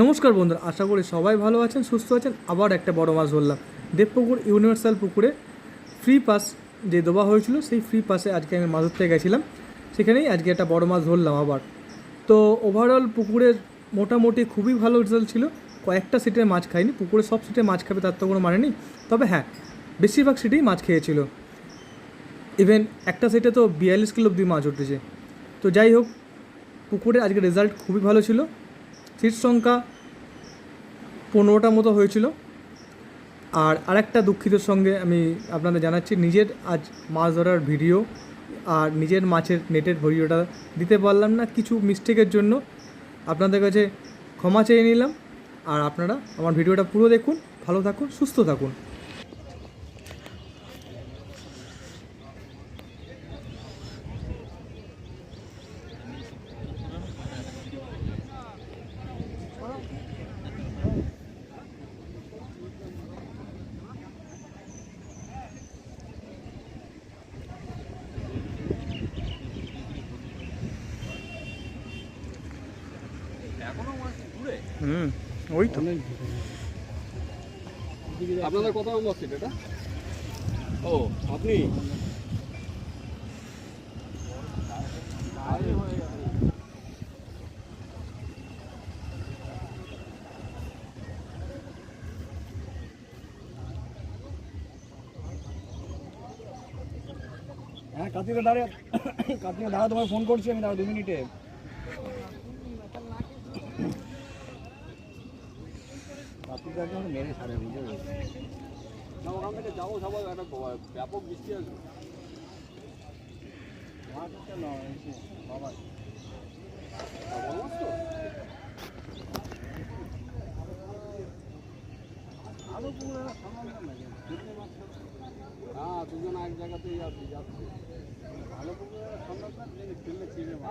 নমস্কার বন্ধুরা, আশা করি সবাই ভালো আছেন, সুস্থ আছেন। আবার একটা বড় মাছ ধরলাম দেবপুকুর ইউনিভার্সাল পুকুরে। ফ্রি পাস যে দেওয়া হয়েছিল সেই ফ্রি পাসে আজকে আমি মাছ ধরতে গেছিলাম, সেখানেই আজকে একটা বড় মাছ ধরলাম আবার। তো ওভারঅল পুকুরের মোটামুটি খুবই ভালো রেজাল্ট ছিল। কয়েকটা সিটে মাছ খাইনি, পুকুরে সব সিটে মাছ খাবে তার তো কোনো মানে নেই, তবে হ্যাঁ বেশিরভাগ সিটেই মাছ খেয়েছিল। ইভেন একটা সিটে তো 42 কিলো অব্দি মাছ উঠেছে। তো যাই হোক, পুকুরে আজকে রেজাল্ট খুবই ভালো ছিল। সিট সংখ্যা 15টা মতো হয়েছিল। আর আরেকটা দুঃখিত সঙ্গে আমি আপনাদের জানাচ্ছি, নিজের আজ মাছ ধরার ভিডিও আর নিজের মাছের নেটের ভিডিওটা দিতে পারলাম না কিছু মিস্টেকের জন্য। আপনাদের কাছে ক্ষমা চেয়ে নিলাম। আর আপনারা আমার ভিডিওটা পুরো দেখুন, ভালো থাকুন, সুস্থ থাকুন। ওই তো আপনাদের কত নম্বর সিট এটা? ও আপনি হ্যাঁ কার্তিকে দাঁড়িয়ে দাঁড়া, তোমায় ফোন করছি আমি, দাঁড়া 2 মিনিটে। কার্তিক একদম মেরে ছাড়ে, বুঝে না ওখান থেকে যাবো একটা ব্যাপক বৃষ্টি আসবে। বাবা হ্যাঁ দুজন এক জায়গাতেই যাচ্ছে।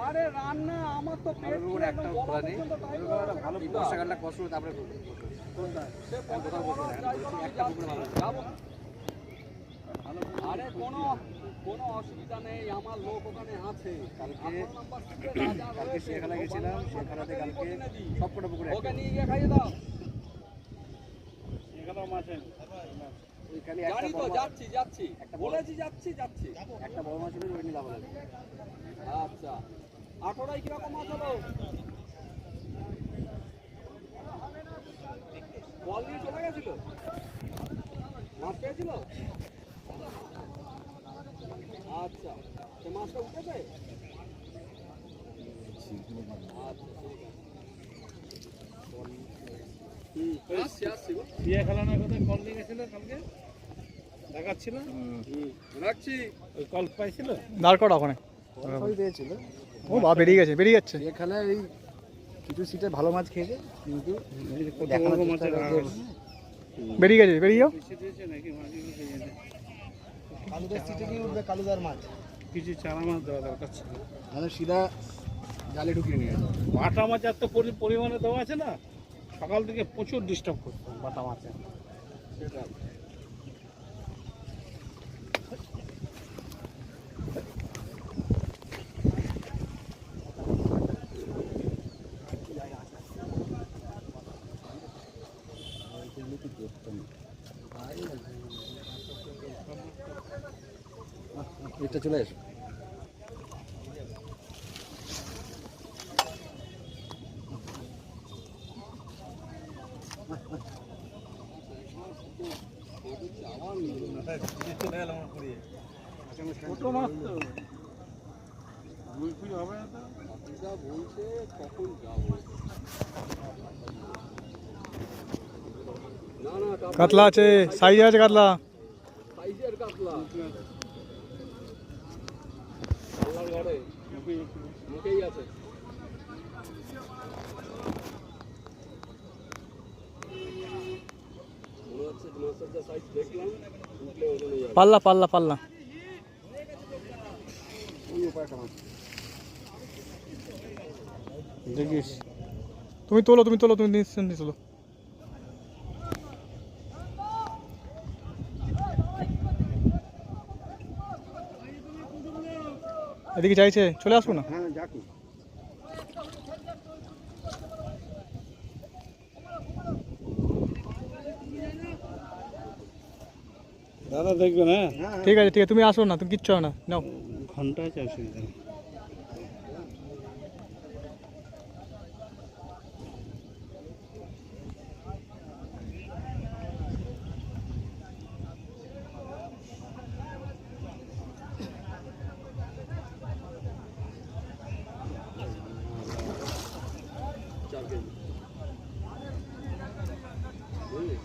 আরে রান্না আমার তো পেট একটা খোলা নেই, ভালো বর্ষাকালটা কষ্ট তারপরে আরে কোনো অসুবিধা নেই, আমার লোক ওখানে আছে। কালকে সেখানে গেছিলাম, সেখানে কালকে সবকটা পুকুরে ওকে নিয়ে গিয়ে খাইয়ে দাও। জানি তো, যাচ্ছি বলেছি, যাচ্ছি একটা বড় মাছ হলে ওই নিয়ে যাবো। আচ্ছা 18টায় কিরকম মাছ হলো? বল নিয়ে চলে গেছিল, মাছ পেয়েছিল। আচ্ছা সে মাছটা উঠেছে। আচ্ছা ঠিক আছে। বিয়ে খেলানোর কথা কল দিয়ে গেছিল কালকে, দেখাচ্ছিল। রাখছি। ওই কল পাইছিল, দাঁড় করা ওখানে। পেয়েছিল। ও বা বেরিয়ে যাচ্ছে। বিয়ে খেলায় ওই কিছু সিটে ভালো মাছ খেয়েছে, কিন্তু বেরিয়ে যাও। কালুদার সিটে কি উঠবে, কালুদার মাছ কিছু চারা মাছ দেওয়া দরকার ছিল, তাহলে সিধা জালে ঢুকিয়ে নিয়ে গেছে। বাটা মাছ এত পরিমাণে দেওয়া আছে না, সকাল থেকে প্রচুর ডিস্টার্ব করতো বাটা মাছে। সেটা এটা চলে এসো। ছোট মাছ তো বুঝবি হবে না, যা বলছে কখন যাবো। না কাতলা আছে, সাইজ আছে কাতলা। সাইজের কাতলা আল্লাহর ঘরে মুখেই আছে। মনে হচ্ছে মাছের যা সাইজ দেখলাম, উঠলে ওজনে যাবে। পাল্লা দেখিস। তুমি তোলো নিশ্চিন্তে তোলো। এদিকে চাইছে, চলে আসবো না। হ্যাঁ যাক। দাদা দেখবেন, হ্যাঁ ঠিক আছে ঠিক আছে, তুমি আসো না, তুমি কিচ্ছু হবে না, নাও। ঘন্টা আছে, অসুবিধা নেই। চার কেজি বুঝলি?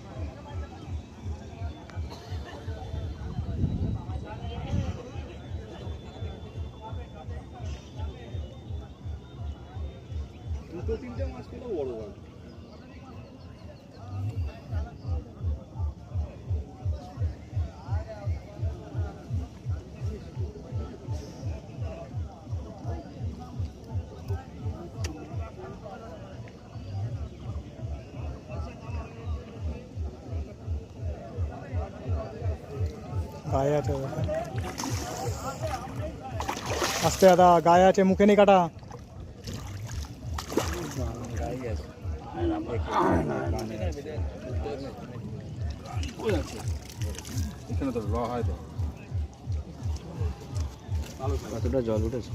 দুটো তিনটে মাছ পেলেও বড় বড়। গায়ে আছে দাদা। আস্তে দাদা, গায়ে আছে, মুখে নেই কাটা। এখানে তো র হয় তো। কতটা জল উঠেছে?